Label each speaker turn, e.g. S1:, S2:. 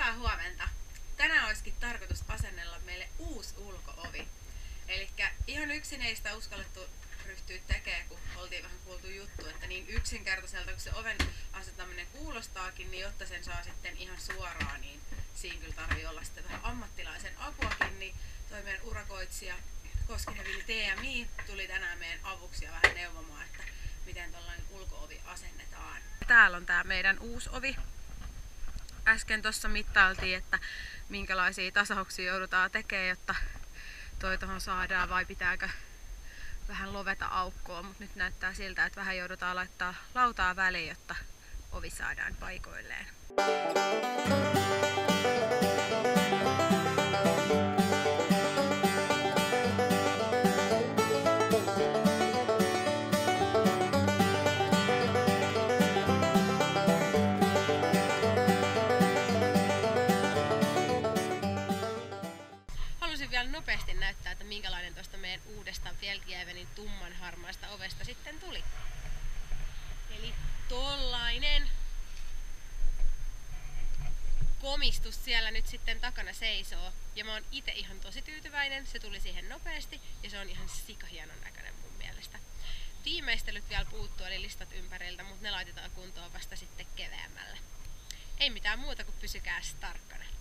S1: Hyvää huomenta. Tänään olisikin tarkoitus asennella meille uusi ulko-ovi. Elikkä ihan yksin ei sitä uskallettu ryhtyä tekemään, kun oltiin vähän kuultu juttu, että niin yksinkertaiselta kun se oven asentaminen kuulostaakin, niin jotta sen saa sitten ihan suoraan, niin siinä kyllä tarvii olla sitten vähän ammattilaisen apuakin, niin toi meidän urakoitsija Koskinen Vili TMI tuli tänään meidän avuksi ja vähän neuvomaan, että miten tällainen ulko-ovi asennetaan. Täällä on tää meidän uusi ovi. Äsken tuossa mittailtiin, että minkälaisia tasauksia joudutaan tekemään, jotta toi tohon saadaan, vai pitääkö vähän loveta aukkoa, mutta nyt näyttää siltä, että vähän joudutaan laittaa lautaa väliin, jotta ovi saadaan paikoilleen. Halusin vielä nopeasti näyttää, että minkälainen tuosta meidän uudesta Fjällkievenin tummanharmaasta ovesta sitten tuli. Eli tollainen komistus siellä nyt sitten takana seisoo. Ja mä oon itse ihan tosi tyytyväinen, se tuli siihen nopeasti ja se on ihan sikahienon näköinen mun mielestä. Viimeistelyt vielä puuttuu eli listat ympäriltä, mutta ne laitetaan kuntoon vasta sitten keväämällä. Ei mitään muuta kuin pysykää tarkkana.